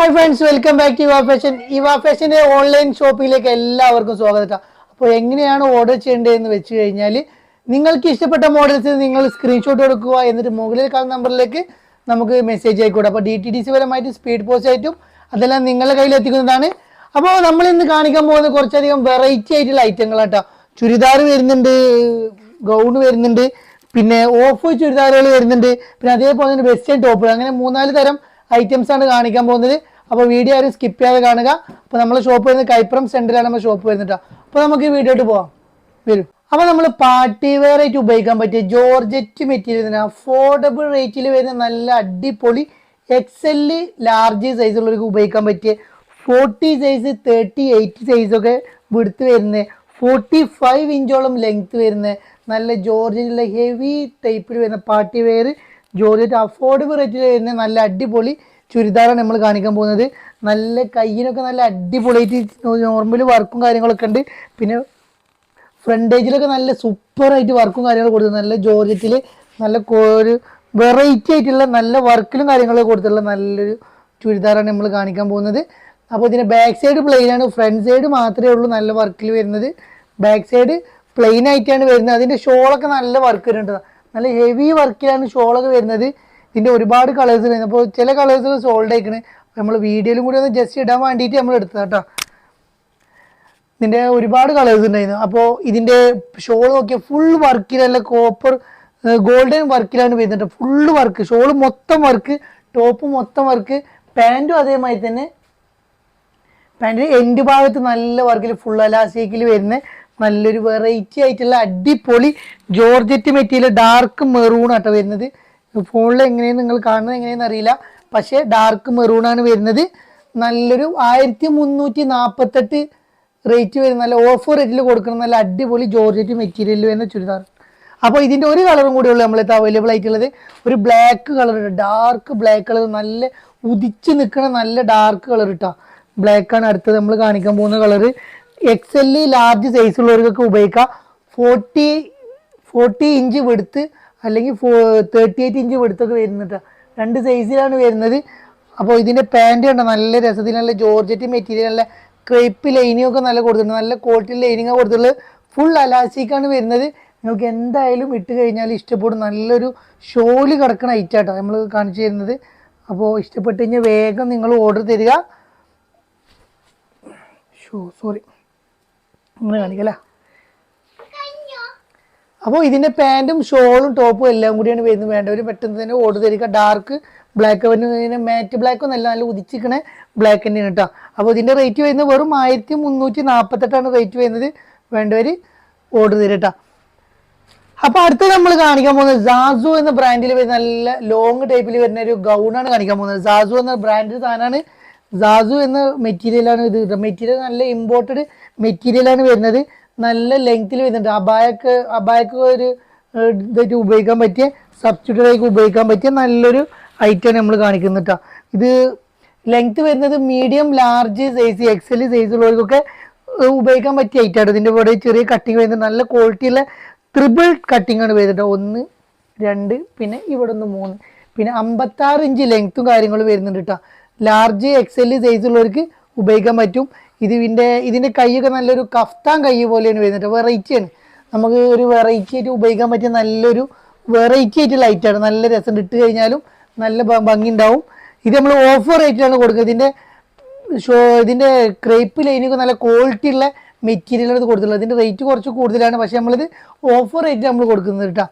Hi friends, welcome back to Eva fashion. Eva ഫാഷന്റെ online ഷോപ്പിലേക്ക് എല്ലാവർക്കും സ്വാഗതം. അപ്പോൾ എങ്ങനെയാണ് ഓർഡർ ചെയ്യേണ്ടതെന്ന് വെച്ച് കഴിഞ്ഞാൽ, നിങ്ങൾക്ക് ഇഷ്ടപ്പെട്ട മോഡൽസ് നിങ്ങൾ സ്ക്രീൻഷോട്ട് എടുക്കുക, എന്നിട്ട് മുകളിൽ കാണുന്ന നമ്പറിലേക്ക് നമുക്ക് മെസ്സേജ് ആയിക്കോട്ടെ. അപ്പോൾ DTDC പരമായിട്ട് സ്പീഡ് പോസ്റ്റ് ആയിട്ടും അതെല്ലാം നിങ്ങളുടെ കയ്യിൽ എത്തിക്കുന്നതാണ്. അപ്പോൾ നമ്മൾ ഇന്ന് കാണിക്കാൻ പോകുന്നത് കുറച്ചധികം വെറൈറ്റി ആയിട്ടുള്ള ഐറ്റങ്ങളാട്ടോ. ചുരിദാർ വരുന്നുണ്ട്, ഗൗണ് വരുന്നുണ്ട്, പിന്നെ ഓഫ് ചുരിദാറുകൾ വരുന്നുണ്ട്, പിന്നെ അതേപോലെ തന്നെ വെസ്റ്റേൺ ടോപ്പ്, അങ്ങനെ 3-4 തരം ഐറ്റംസ് ആണ് കാണിക്കാൻ പോകുന്നത്. അപ്പോൾ വീഡിയോ ആരും സ്കിപ്പ് ചെയ്യാതെ കാണുക. അപ്പോൾ നമ്മൾ ഷോപ്പ് വരുന്നത് കൈപ്പുറം സെന്ററിലാണ് നമ്മൾ ഷോപ്പ് വരുന്നത്. അപ്പോൾ നമുക്ക് ഈ വീഡിയോട്ട് പോവാം, വരും. അപ്പോൾ നമ്മൾ പാർട്ടി വെയർ ആയിട്ട് ഉപയോഗിക്കാൻ പറ്റിയ ജോർജറ്റ് മെറ്റീരിയൽ അഫോർഡബിൾ റേറ്റിൽ വരുന്ന നല്ല അടിപൊളി XL ലാർജ് സൈസുള്ളവർക്ക് ഉപയോഗിക്കാൻ പറ്റിയ 40 സൈസ് 38 സൈസൊക്കെ വിടുത്ത് വരുന്നത്, 45 ഇഞ്ചോളം ലെങ്ത് വരുന്നത് നല്ല ജോർജറ്റിലെ ഹെവി ടൈപ്പിൽ വരുന്ന പാർട്ടി വെയർ ജോർജറ്റ് അഫോർഡബിൾ റേറ്റിൽ വരുന്ന നല്ല അടിപൊളി ചുരിദാറാണ് നമ്മൾ കാണിക്കാൻ പോകുന്നത്. നല്ല കയ്യിനൊക്കെ നല്ല അടിപൊളിയായിട്ട് നോർമൽ വർക്കും കാര്യങ്ങളൊക്കെ ഉണ്ട്. പിന്നെ ഫ്രണ്ടേജിലൊക്കെ നല്ല സൂപ്പറായിട്ട് വർക്കും കാര്യങ്ങളും കൊടുത്തു, നല്ല ജോർജറ്റിൽ നല്ല ഒരു വെറൈറ്റി ആയിട്ടുള്ള നല്ല വർക്കിലും കാര്യങ്ങളൊക്കെ കൊടുത്തുള്ള നല്ലൊരു ചുരിദാറാണ് നമ്മൾ കാണിക്കാൻ പോകുന്നത്. അപ്പോൾ ഇതിൻ്റെ ബാക്ക് സൈഡ് പ്ലെയിൻ ആണ്, ഫ്രണ്ട് സൈഡ് മാത്രമേ ഉള്ളൂ നല്ല വർക്കിൽ വരുന്നത്. ബാക്ക് സൈഡ് പ്ലെയിൻ ആയിട്ടാണ് വരുന്നത്. അതിൻ്റെ ഷോളൊക്കെ നല്ല വർക്ക് വരുന്നുണ്ട്, നല്ല ഹെവി വർക്കിലാണ് ഷോളൊക്കെ വരുന്നത്. ഇതിൻ്റെ ഒരുപാട് കളേഴ്സ് വരുന്നത്. അപ്പോൾ ചില കളേഴ്സ് സോൾഡ് ആയിക്കണ്, നമ്മൾ വീഡിയോയിലും കൂടി ഒന്ന് ജസ്റ്റ് ഇടാൻ വേണ്ടിയിട്ട് നമ്മൾ എടുത്തത് കേട്ടോ. ഇതിൻ്റെ ഒരുപാട് കളേഴ്സ് ഉണ്ടായിരുന്നു. അപ്പോൾ ഇതിൻ്റെ ഷോൾ നോക്കിയാൽ ഫുൾ വർക്കിലല്ല, കോപ്പർ ഗോൾഡൻ വർക്കിലാണ് വരുന്നത്. ഫുള്ള് വർക്ക്, ഷോൾ മൊത്തം വർക്ക്, ടോപ്പ് മൊത്തം വർക്ക്, പാൻറ്റും അതേമാതിരി തന്നെ. പാൻറ്റിൻ്റെ എൻഡ് ഭാഗത്ത് നല്ല വർക്കിൽ ഫുൾ അലാസ്റ്റിക്കിൽ വരുന്ന നല്ലൊരു വെറൈറ്റി ആയിട്ടുള്ള അടിപൊളി ജോർജറ്റ് മെറ്റീരിയൽ ഡാർക്ക് മെറൂൺ ആട്ടോ വരുന്നത്. ഫോണിൽ എങ്ങനെയാണ് നിങ്ങൾ കാണുന്നത് എങ്ങനെയാണെന്ന് അറിയില്ല, പക്ഷേ ഡാർക്ക് മെറൂണാണ് വരുന്നത്. നല്ലൊരു 1348 റേറ്റ് വരുന്ന നല്ല ഓഫർ റേറ്റിൽ കൊടുക്കണം നല്ല അടിപൊളി ജോർജറ്റ് മെറ്റീരിയൽ വരുന്ന ചുരിദാർ. അപ്പോൾ ഇതിൻ്റെ ഒരു കളറും കൂടി ഉള്ളൂ നമ്മളത് അവൈലബിൾ ആയിട്ടുള്ളത്, ഒരു black colour, dark black colour, നല്ല ഉദിച്ച് നിൽക്കുന്ന നല്ല ഡാർക്ക് കളർ ഇട്ടാ ബ്ലാക്കാണ് അടുത്തത് നമ്മൾ കാണിക്കാൻ പോകുന്ന കളറ്. XL ലാർജ് സൈസുള്ളവർക്കൊക്കെ ഉപയോഗിക്കാം. 40 ഇഞ്ച് വെടുത്ത് അല്ലെങ്കിൽ 38 ഇഞ്ച് വെടുത്തൊക്കെ വരുന്നുണ്ട്, 2 സൈസിലാണ് വരുന്നത്. അപ്പോൾ ഇതിൻ്റെ പാൻറ് കണ്ടോ നല്ല രസത്തിൽ നല്ല ജോർജറ്റ് മെറ്റീരിയൽ, നല്ല ക്രേപ്പ് ലൈനിങ് ഒക്കെ നല്ല കൊടുത്തിട്ടുണ്ട്, നല്ല ക്വാളിറ്റി ലൈനിങ് കൊടുത്തിട്ടുള്ളത്. ഫുൾ അലാസ്റ്റിക്കാണ് വരുന്നത്. നിങ്ങൾക്ക് എന്തായാലും ഇട്ട് കഴിഞ്ഞാൽ ഇഷ്ടപ്പെടും, നല്ലൊരു ഷോല് കിടക്കുന്ന ഐറ്റാട്ടോ നമ്മൾ കാണിച്ചു തരുന്നത്. അപ്പോൾ ഇഷ്ടപ്പെട്ട് കഴിഞ്ഞാൽ വേഗം നിങ്ങൾ ഓർഡർ തരിക. സോറി നമ്മൾ കാണിക്കല്ലേ. അപ്പോൾ ഇതിൻ്റെ പാൻറ്റും ഷോളും ടോപ്പും എല്ലാം കൂടിയാണ് വരുന്നത്. വേണ്ടവർ പെട്ടെന്ന് തന്നെ ഓർഡർ തരിക. ഡാർക്ക് ബ്ലാക്ക് വരുന്ന മാറ്റ് ബ്ലാക്കും നല്ല ഉദിച്ചിരിക്കണ ബ്ലാക്ക് തന്നെയാണ് കേട്ടോ. അപ്പോൾ ഇതിൻ്റെ റേറ്റ് വരുന്നത് വെറും 1348 റേറ്റ് വരുന്നത്. വേണ്ടവർ ഓർഡർ തരിക കേട്ടോ. അപ്പോൾ അടുത്ത നമ്മൾ കാണിക്കാൻ പോകുന്നത് സാസു എന്ന ബ്രാൻഡിൽ വരുന്ന നല്ല ലോങ് ടൈപ്പിൽ വരുന്ന ഒരു ഗൗണാണ് കാണിക്കാൻ പോകുന്നത്. സാസു എന്ന ബ്രാൻഡ് സാധനമാണ്. സാസു എന്ന മെറ്റീരിയലാണ് ഇത്. മെറ്റീരിയൽ നല്ല ഇമ്പോർട്ടഡ് മെറ്റീരിയലാണ് വരുന്നത്. നല്ല ലെങ്ത്തിൽ വരുന്നുണ്ട്. അബായക്ക് ഒരു ഇതായിട്ട് ഉപയോഗിക്കാൻ പറ്റിയ, സബ്സ്റ്റിറ്റ്യൂട്ടായിട്ട് ഉപയോഗിക്കാൻ പറ്റിയ നല്ലൊരു ഐറ്റമാണ് നമ്മൾ കാണിക്കുന്നത് കേട്ടോ. ഇത് ലെങ്ത്ത് വരുന്നത് medium large size XL size ഉള്ളവർക്കൊക്കെ ഉപയോഗിക്കാൻ പറ്റിയ ഐറ്റമാണ്. ഇതിൻ്റെ ഇവിടെ ചെറിയ കട്ടിങ് വരുന്നത്, നല്ല ക്വാളിറ്റിയുള്ള ട്രിപ്പിൾ കട്ടിങ് ആണ് വരുന്നത്. 1, 2, പിന്നെ ഇവിടെ 3, പിന്നെ 56 ഇഞ്ച് ലെങ്ത്തും കാര്യങ്ങളും വരുന്നുണ്ട് കേട്ടോ. ലാർജ് XL സൈസ് ഉള്ളവർക്ക് ഉപയോഗിക്കാൻ പറ്റും. ഇതിൻ്റെ കൈയൊക്കെ നല്ലൊരു കഫ്താൻ കൈ പോലെയാണ് വരുന്നത്. വെറൈറ്റിയാണ്, നമുക്ക് ഒരു വെറൈറ്റി ആയിട്ട് ഉപയോഗിക്കാൻ പറ്റിയ നല്ലൊരു വെറൈറ്റി ആയിട്ട് ലൈറ്റാണ്. നല്ല രസം, ഇട്ട് കഴിഞ്ഞാലും നല്ല ഭംഗി ഉണ്ടാവും. ഇത് നമ്മൾ ഓഫർ റേറ്റിലാണ് കൊടുക്കുന്നത്. ഇതിൻ്റെ ക്രേപ്പ് ലൈനൊക്കെ നല്ല ക്വാളിറ്റി ഉള്ള മെറ്റീരിയലാണ് കൊടുത്തിട്ടുള്ളത്. ഇതിൻ്റെ റേറ്റ് കുറച്ച് കൂടുതലാണ്, പക്ഷേ നമ്മളിത് ഓഫർ റേറ്റ് നമ്മൾ കൊടുക്കുന്നത് കേട്ടോ.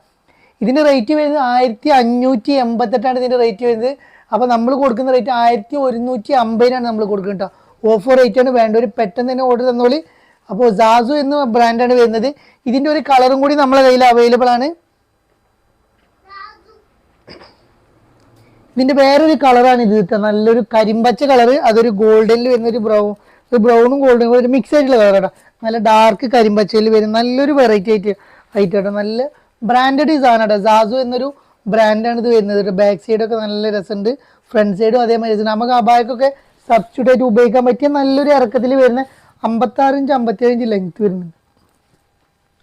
ഇതിൻ്റെ റേറ്റ് വരുന്നത് 1588 ഇതിൻ്റെ റേറ്റ് വരുന്നത്. അപ്പോൾ നമ്മൾ കൊടുക്കുന്ന റേറ്റ് 1150 നമ്മൾ കൊടുക്കുന്നത് കേട്ടോ. ഓഫർ റേറ്റാണ്. വേണ്ടവർ പെട്ടെന്ന് തന്നെ ഓർഡർ തന്നോളി. അപ്പോൾ സാസു എന്ന ബ്രാൻഡാണ് വരുന്നത്. ഇതിൻ്റെ ഒരു കളറും കൂടി നമ്മളെ കയ്യിൽ അവൈലബിൾ ആണ്. ഇതിൻ്റെ വേറൊരു കളറാണ് ഇത് കിട്ടുക, നല്ലൊരു കരിമ്പച്ച കളറ്, അതൊരു ഗോൾഡനിൽ വരുന്ന ഒരു ബ്രൗണും ഗോൾഡനും ഒരു മിക്സ് ആയിട്ടുള്ള കളറാണ്. നല്ല ഡാർക്ക് കരിമ്പച്ചയിൽ വരും നല്ലൊരു വെറൈറ്റി ആയിട്ടോ. നല്ല ബ്രാൻഡഡ് സാധനമാണ്. സാസു എന്നൊരു ബ്രാൻഡാണ് ഇത് വരുന്നത്. ബാക്ക് സൈഡൊക്കെ നല്ല രസമുണ്ട്, ഫ്രണ്ട് സൈഡും അതേമാതിരി. നമുക്ക് അബായക്കൊക്കെ സബ്സ്റ്റിറ്റ്യൂട്ട് ആയിട്ട് ഉപയോഗിക്കാൻ പറ്റിയ നല്ലൊരു ഇറക്കത്തിൽ വരുന്ന 56 ഇഞ്ച് 57 ഇഞ്ച് ലെങ്ത് വരുന്നുണ്ട്.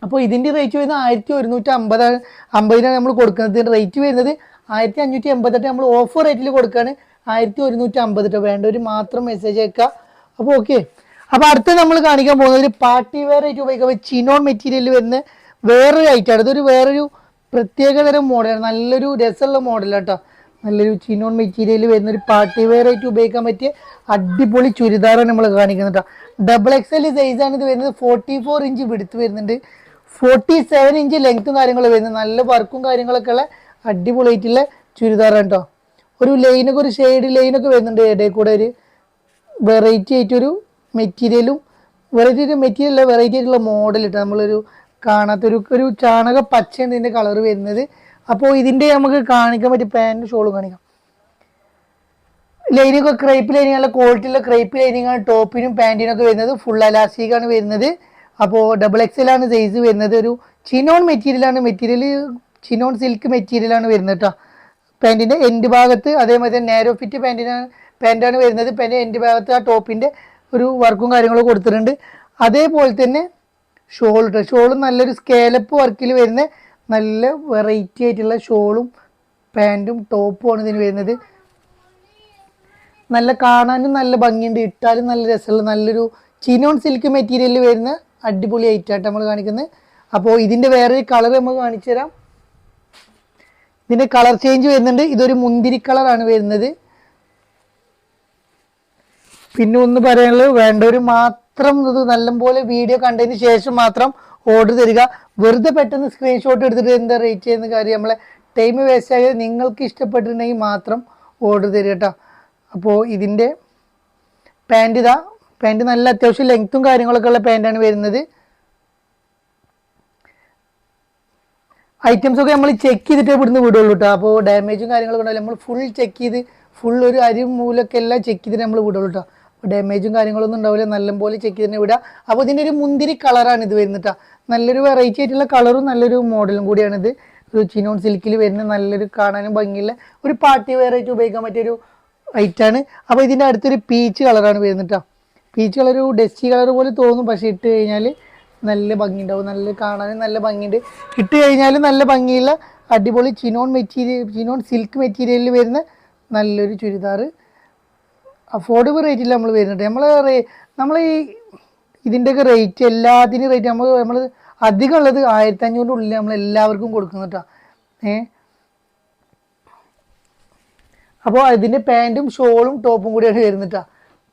അപ്പോൾ ഇതിൻ്റെ റേറ്റ് വരുന്നത് 1150 നമ്മൾ കൊടുക്കുന്നത്. ഇതിൻ്റെ റേറ്റ് വരുന്നത് 1588 നമ്മൾ ഓഫർ റേറ്റിൽ കൊടുക്കുകയാണ്. 1150 കേട്ടോ. വേണ്ടവർ മാത്രം മെസ്സേജ് അയക്കുക. അപ്പോൾ ഓക്കെ. അപ്പോൾ അടുത്ത നമ്മൾ കാണിക്കാൻ പോകുന്നത് ഒരു പാർട്ടി വെയർ ആയിട്ട് ഉപയോഗിക്കാൻ ചിനോൺ മെറ്റീരിയൽ വരുന്ന വേറൊരു ഐറ്റമാണ്. ഇതൊരു വേറൊരു പ്രത്യേകതരം മോഡലാണ്. നല്ലൊരു രസമുള്ള മോഡലാണ് കേട്ടോ. നല്ലൊരു ചിനോൺ മെറ്റീരിയൽ വരുന്ന ഒരു പാർട്ടി വെയർ ആയിട്ട് ഉപയോഗിക്കാൻ പറ്റിയ അടിപൊളി ചുരിദാറാണ് നമ്മൾ കാണിക്കുന്നത് കേട്ടോ. XXL സൈസാണ് ഇത് വരുന്നത്. 44 ഇഞ്ച് വിടുത്ത് വരുന്നുണ്ട്, 47 ഇഞ്ച് ലെങ്ത്തും കാര്യങ്ങളും വരുന്നത്. നല്ല വർക്കും കാര്യങ്ങളൊക്കെ ഉള്ള അടിപൊളിയായിട്ടുള്ള ചുരിദാറാണ് കേട്ടോ. ഒരു ലൈനൊക്കെ ഒരു ഷെയ്ഡ് ലൈനൊക്കെ വരുന്നുണ്ട്. ഇടയിൽ കൂടെ ഒരു വെറൈറ്റി ആയിട്ടൊരു മെറ്റീരിയലും വെറൈറ്റി ആയിട്ടുള്ള മോഡൽ ഇട്ട് നമ്മളൊരു കാണാത്തൊരു ചാണക പച്ചയാണ് ഇതിൻ്റെ കളർ വരുന്നത്. അപ്പോൾ ഇതിൻ്റെ നമുക്ക് കാണിക്കാൻ പറ്റിയ പാൻറ്റും ഷോളും കാണിക്കാം. ലൈനിങ്ങൊക്കെ ക്രൈപ്പ് ലൈനിങ്, നല്ല ക്വാളിറ്റിയുള്ള ക്രൈപ്പ് ലൈനിങ് ആണ് ടോപ്പിനും പാൻറ്റിനും ഒക്കെ വരുന്നത്. ഫുൾ അലാസ്റ്റിക് ആണ് വരുന്നത്. അപ്പോൾ XXL ആണ് സൈസ് വരുന്നത്. ഒരു ചിനോൺ മെറ്റീരിയലാണ്. ചിനോൺ സിൽക്ക് മെറ്റീരിയലാണ് വരുന്നത് കേട്ടോ. പാൻറ്റിൻ്റെ എൻഡ് ഭാഗത്ത് അതേമാതിരി നാരോ ഫിറ്റ് പാൻറ്റാണ് വരുന്നത്. പാൻറ്റ് എൻഡ് ഭാഗത്ത് ആ ടോപ്പിൻ്റെ ഒരു വർക്കും കാര്യങ്ങളും കൊടുത്തിട്ടുണ്ട്. അതേപോലെ തന്നെ ഷോളും നല്ലൊരു സ്കേലപ്പ് വർക്കിൽ വരുന്ന നല്ല വെറൈറ്റി ആയിട്ടുള്ള ഷോളും പാൻറ്റും ടോപ്പുമാണ് ഇതിന് വരുന്നത്. നല്ല കാണാനും നല്ല ഭംഗിയുണ്ട്, ഇട്ടാലും നല്ല രസമുള്ള നല്ലൊരു ചിനോൺ സിൽക്ക് മെറ്റീരിയലിൽ വരുന്ന അടിപൊളി ഐറ്റായിട്ട് നമ്മൾ കാണിക്കുന്നത്. അപ്പോൾ ഇതിൻ്റെ വേറൊരു കളർ നമുക്ക് കാണിച്ചു തരാം. ഇതിൻ്റെ കളർ ചേഞ്ച് വരുന്നുണ്ട്. ഇതൊരു മുന്തിരി കളറാണ് വരുന്നത്. പിന്നെ ഒന്ന് പറയാനുള്ളത്, വേണ്ടവർ മാത്രം ഇത് നല്ലപോലെ വീഡിയോ കണ്ടതിന് ശേഷം മാത്രം ഓർഡർ തരിക. വെറുതെ പെട്ടെന്ന് സ്ക്രീൻഷോട്ട് എടുത്തിട്ട് എന്താ റേറ്റ് ചെയ്യുന്ന കാര്യം നമ്മളെ ടൈം വേസ്റ്റ് ആയത്. നിങ്ങൾക്ക് ഇഷ്ടപ്പെട്ടിട്ടുണ്ടെങ്കിൽ മാത്രം ഓർഡർ തരിക കേട്ടോ. അപ്പോൾ ഇതിൻ്റെ പാൻറ്റ് നല്ല അത്യാവശ്യം ലെങ്ത്തും കാര്യങ്ങളൊക്കെ ഉള്ള പാൻറ്റാണ് വരുന്നത്. ഐറ്റംസൊക്കെ നമ്മൾ ചെക്ക് ചെയ്തിട്ടേ ഇവിടുന്ന് വിടുള്ളൂ കേട്ടോ. അപ്പോൾ ഡാമേജും കാര്യങ്ങളൊക്കെ ഉണ്ടാവില്ല. നമ്മൾ ഫുൾ ചെക്ക് ചെയ്ത് ഒരു അരി മൂലൊക്കെ എല്ലാം ചെക്ക് ചെയ്തിട്ട് നമ്മൾ വിടുള്ളൂ കേട്ടോ. അപ്പോൾ ഡാമേജും കാര്യങ്ങളൊന്നും ഉണ്ടാവില്ല. നല്ലപോലെ ചെക്ക് ചെയ്ത് തന്നെ വിടുക. അപ്പോൾ ഇതിൻ്റെ ഒരു മുന്തിരി കളറാണ് ഇത് വരുന്നത് കേട്ടോ. നല്ലൊരു വെറൈറ്റി ആയിട്ടുള്ള കളറും നല്ലൊരു മോഡലും കൂടിയാണിത്. ഒരു ചിനോൺ സിൽക്കിൽ വരുന്ന നല്ലൊരു കാണാനും ഭംഗിയുള്ള ഒരു പാർട്ടി വെയർ ആയിട്ട് ഉപയോഗിക്കാൻ പറ്റിയൊരു ഐറ്റാണ്. അപ്പോൾ ഇതിൻ്റെ അടുത്തൊരു പീച്ച് കളറാണ് വരുന്നത് കേട്ടോ. പീച്ച് കളർ ഒരു ഡസ്റ്റി കളർ പോലെ തോന്നും, പക്ഷേ ഇട്ട് കഴിഞ്ഞാൽ നല്ല ഭംഗിയുണ്ടാവും. നല്ല കാണാനും നല്ല ഭംഗിയുണ്ട്. ഇട്ട് കഴിഞ്ഞാൽ നല്ല ഭംഗിയുള്ള അടിപൊളി ചിനോൺ സിൽക്ക് മെറ്റീരിയലിൽ വരുന്ന നല്ലൊരു ചുരിദാർ അഫോർഡബിൾ റേറ്റിൽ നമ്മൾ വരുന്നുണ്ട്. നമ്മൾ ഈ ഇതിൻ്റെയൊക്കെ റേറ്റ് എല്ലാത്തിനും റേറ്റ് നമ്മൾ അധികം ഉള്ളത് 1500 ഉള്ളിൽ നമ്മൾ എല്ലാവർക്കും കൊടുക്കുന്നു കേട്ടോ. അപ്പോൾ ഇതിൻ്റെ പാൻറ്റും ഷോളും ടോപ്പും കൂടിയാണ് വരുന്നത് കേട്ടോ.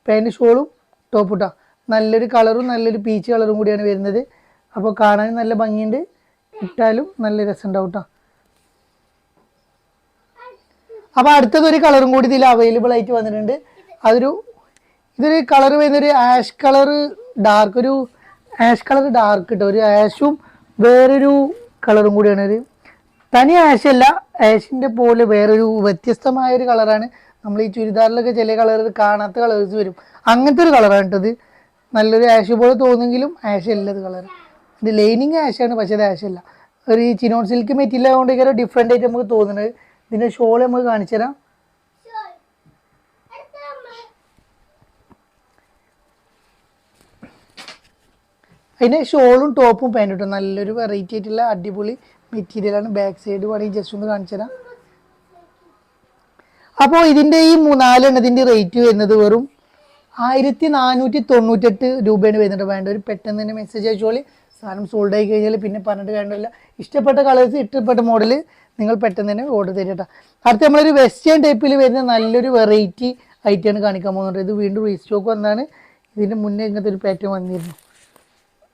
പാൻറ്റ് ഷോളും ടോപ്പ് കേട്ടോ. നല്ലൊരു കളറും നല്ലൊരു പീച്ച് കളറും കൂടിയാണ് വരുന്നത്. അപ്പോൾ കാണാനും നല്ല ഭംഗിയുണ്ട്, ഇട്ടാലും നല്ല രസമുണ്ടാവും കേട്ടോ. അപ്പോൾ അടുത്തതൊരു കളറും കൂടി ഇതിൽ അവൈലബിൾ ആയിട്ട് വന്നിട്ടുണ്ട്. ഇതൊരു കളർ വരുന്നൊരു ആഷ് കളർ ഡാർക്ക് കേട്ടോ. ഒരു ആഷും വേറൊരു കളറും കൂടിയാണ്. ഒരു തനി ആഷല്ല, ആഷിൻ്റെ പോലെ വേറൊരു വ്യത്യസ്തമായൊരു കളറാണ്. നമ്മൾ ഈ ചുരിദാറിലൊക്കെ ചില കളർ കാണാത്ത കളേഴ്സ് വരും, അങ്ങനത്തെ ഒരു കളറാണ് കേട്ടത്. നല്ലൊരു ആഷ് പോലെ തോന്നുമെങ്കിലും ആഷ് അല്ല ഇത് കളർ. ഇത് ലൈനിങ് ആഷാണ്, പക്ഷേ അത് ആഷല്ല. ഒരു ചിനോൺ സിൽക്ക് മെറ്റീരിയൽ ആയതുകൊണ്ട് ഡിഫറെൻ്റ് ആയിട്ട് നമുക്ക് തോന്നുന്നത്. ഇതിൻ്റെ ഷോൾ നമുക്ക് കാണിച്ചു തരാം. അതിൻ്റെ ഷോളും ടോപ്പും പാൻറ്റും കേട്ടോ. നല്ലൊരു വെറൈറ്റി ആയിട്ടുള്ള അടിപൊളി മെറ്റീരിയലാണ്. ബാക്ക് സൈഡ് വേണമെങ്കിൽ ജസ്റ്റ് ഒന്ന് കാണിച്ചു തരാം. അപ്പോൾ ഇതിൻ്റെ ഈ 4 റേറ്റ് വരുന്നത് വെറും 1498 രൂപയാണ് വരുന്നുണ്ട്. വേണ്ട ഒരു പെട്ടെന്ന് തന്നെ മെസ്സേജ് അയച്ചോളി. സാധനം സോൾഡ് ആയി കഴിഞ്ഞാൽ പിന്നെ പറഞ്ഞിട്ട് കാര്യമില്ല. ഇഷ്ടപ്പെട്ട കളേഴ്സ് ഇഷ്ടപ്പെട്ട മോഡൽ നിങ്ങൾ പെട്ടെന്ന് തന്നെ ഓർഡർ തരിക കേട്ടോ. അടുത്ത് നമ്മളൊരു വെസ്റ്റേൺ ടൈപ്പിൽ വരുന്ന നല്ലൊരു വെറൈറ്റി ഐറ്റമാണ് കാണിക്കാൻ പോകുന്നുണ്ട്. ഇത് വീണ്ടും റീസ്റ്റോക്ക് വന്നതാണ്. ഇതിൻ്റെ മുന്നേ ഇങ്ങനത്തെ ഒരു പാറ്റേൺ വന്നിരുന്നു.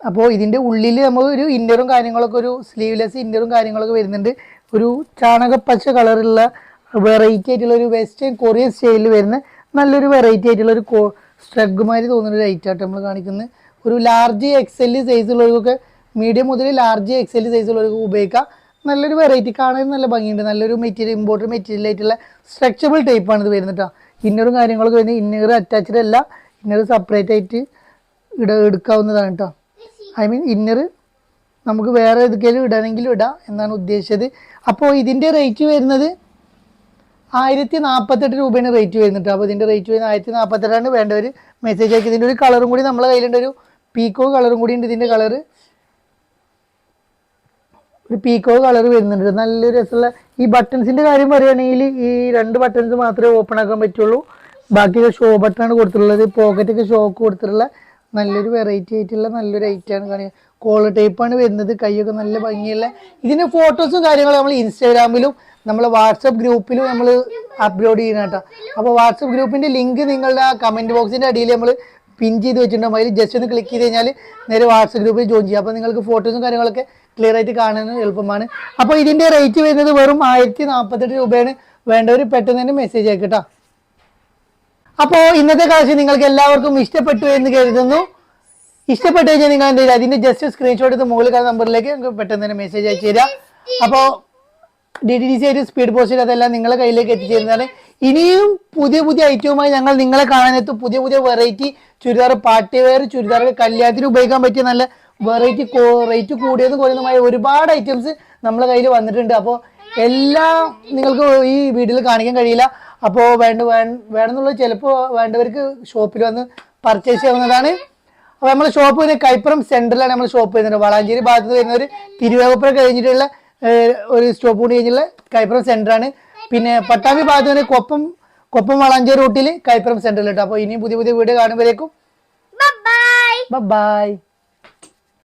അപ്പോൾ ഇതിൻ്റെ ഉള്ളിൽ നമ്മൾ ഒരു ഇന്നറും കാര്യങ്ങളൊക്കെ, ഒരു സ്ലീവ്ലെസ് ഇന്നറും കാര്യങ്ങളൊക്കെ വരുന്നുണ്ട്. ഒരു ചാണകപ്പച്ച കളറുള്ള വെറൈറ്റി ആയിട്ടുള്ള ഒരു വെസ്റ്റേൺ കൊറിയൻ സ്റ്റൈലിൽ വരുന്ന നല്ലൊരു വെറൈറ്റി ആയിട്ടുള്ള ഒരു സ്ട്രഗ്മാതിരി തോന്നുന്ന ഒരു ഐറ്റായിട്ട് നമ്മൾ കാണിക്കുന്നത്. ഒരു ലാർജ് XL സൈസുള്ളവർക്കൊക്കെ, മീഡിയം മുതൽ ലാർജ് XL സൈസുള്ളവർക്ക് ഉപയോഗിക്കാം. നല്ലൊരു വെറൈറ്റി, കാണാൻ നല്ല ഭംഗിയുണ്ട്. നല്ലൊരു ഇമ്പോർട്ടഡ് മെറ്റീരിയൽ ആയിട്ടുള്ള സ്ട്രക്ചബിൾ ടൈപ്പാണ് ഇത് വരുന്നത് കേട്ടോ. ഇന്നറും കാര്യങ്ങളൊക്കെ വരുന്നത്, ഇന്നർ അറ്റാച്ച്ഡ് അല്ല, ഇന്നർ സെപ്പറേറ്റ് ആയിട്ട് എടുക്കാവുന്നതാണ് കേട്ടോ. ഇന്നർ നമുക്ക് വേറെ ഏതൊക്കെയാലും ഇടണമെങ്കിലും ഇടാം എന്നാണ് ഉദ്ദേശിച്ചത്. അപ്പോൾ ഇതിൻ്റെ റേറ്റ് വരുന്നത് 1048 രൂപയാണ് റേറ്റ് വരുന്നുണ്ട്. അപ്പോൾ ഇതിൻ്റെ റേറ്റ് വരുന്നത് 1048 വേണ്ടവർ മെസ്സേജ് ആക്കി. ഇതിൻ്റെ ഒരു കളറും കൂടി നമ്മളെ കയ്യിലുണ്ട്, ഒരു പീക്കോ കളറും കൂടി ഉണ്ട് ഇതിൻ്റെ കളറ്. ഒരു പീക്കോ കളർ വരുന്നുണ്ട്, നല്ലൊരു രസമുള്ള. ഈ ബട്ടൺസിന്റെ കാര്യം പറയുകയാണെങ്കിൽ ഈ 2 ബട്ടൺസ് മാത്രമേ ഓപ്പൺ ആക്കാൻ പറ്റുള്ളൂ. ബാക്കിയൊക്കെ ഷോ ബട്ടണാണ് കൊടുത്തിട്ടുള്ളത്. പോക്കറ്റൊക്കെ ഷോക്ക് കൊടുത്തിട്ടുള്ള നല്ലൊരു വെറൈറ്റി ആയിട്ടുള്ള നല്ലൊരു ഐറ്റമാണ് കാണുക. കോളർ ടൈപ്പാണ് വരുന്നത്, കൈയൊക്കെ നല്ല ഭംഗിയുള്ള. ഇതിന്റെ ഫോട്ടോസും കാര്യങ്ങളും നമ്മൾ ഇൻസ്റ്റാഗ്രാമിലും നമ്മളെ വാട്സപ്പ് ഗ്രൂപ്പിലും നമ്മൾ അപ്ലോഡ് ചെയ്യണം കേട്ടോ. അപ്പോൾ വാട്സപ്പ് ഗ്രൂപ്പിന്റെ ലിങ്ക് നിങ്ങളുടെ ആ കമന്റ് ബോക്സിന്റെ അടിയിൽ നമ്മൾ പിൻ ചെയ്ത് വെച്ചിട്ടുണ്ടാകും. അതിൽ ജസ്റ്റ് ഒന്ന് ക്ലിക്ക് ചെയ്ത് കഴിഞ്ഞാൽ നേരെ വാട്സപ്പ് ഗ്രൂപ്പിൽ ജോയിൻ ചെയ്യാം. അപ്പോൾ നിങ്ങൾക്ക് ഫോട്ടോസും കാര്യങ്ങളൊക്കെ ക്ലിയർ ആയിട്ട് കാണാൻ എളുപ്പമാണ്. അപ്പോൾ ഇതിന്റെ റേറ്റ് വരുന്നത് വെറും 1048 രൂപയാണ്. വേണ്ടവർ പെട്ടെന്ന് തന്നെ മെസ്സേജ് അയക്കട്ടോ. അപ്പോൾ ഇന്നത്തെ കാഴ്ച നിങ്ങൾക്ക് എല്ലാവർക്കും ഇഷ്ടപ്പെട്ടു എന്ന് കരുതുന്നു. ഇഷ്ടപ്പെട്ടു കഴിഞ്ഞാൽ നിങ്ങൾ എന്ത് ചെയ്യുക, അതിന്റെ ജസ്റ്റ് സ്ക്രീൻഷോട്ട് എടുത്ത് മുകളിൽ കാണുന്ന നമ്പറിലേക്ക് പെട്ടെന്ന് തന്നെ മെസ്സേജ് അയച്ചു തരിക. അപ്പോൾ DTDC ആയിട്ട് സ്പീഡ് പോസ്റ്റ് അതെല്ലാം നിങ്ങളുടെ കയ്യിലേക്ക് എത്തിച്ചേരുന്നതാണ്. ഇനിയും പുതിയ പുതിയ ഐറ്റവുമായി ഞങ്ങൾ നിങ്ങളെ കാണാനെത്തും. പുതിയ പുതിയ variety churidar, party wear churidar, കല്യാണത്തിന് ഉപയോഗിക്കാൻ പറ്റിയ നല്ല വെറൈറ്റി റേറ്റ് കൂടിയതും കുറഞ്ഞതുമായ ഒരുപാട് ഐറ്റംസ് നമ്മളെ കയ്യിൽ വന്നിട്ടുണ്ട്. അപ്പോൾ എല്ലാം നിങ്ങൾക്ക് ഈ വീഡിയോയിൽ കാണിക്കാൻ കഴിയില്ല. അപ്പോൾ വേണമെന്നുള്ളത് ചിലപ്പോൾ വേണ്ടവർക്ക് ഷോപ്പിൽ വന്ന് പർച്ചേസ് ചെയ്യാവുന്നതാണ്. അപ്പോൾ നമ്മുടെ ഷോപ്പ് വരുന്നത് കൈപ്പുറം സെൻറ്ററിലാണ് നമ്മൾ ഷോപ്പ് വരുന്നത്. വളാഞ്ചേരി ഭാഗത്ത് വരുന്നവർ തിരുവേഗപ്പുറം കഴിഞ്ഞിട്ടുള്ള ഒരു സ്റ്റോപ്പ് കൂടി കഴിഞ്ഞുള്ള കൈപ്പുറം സെൻറ്ററാണ്. പിന്നെ പട്ടാമ്പി ഭാഗത്ത് നിന്ന് കൊപ്പം വളാഞ്ചേരി റൂട്ടിൽ കൈപ്പുറം സെൻറ്ററിൽ കേട്ടോ. അപ്പോൾ ഇനിയും പുതിയ പുതിയ വീഡിയോ കാണുമ്പോഴേക്കും ബൈ.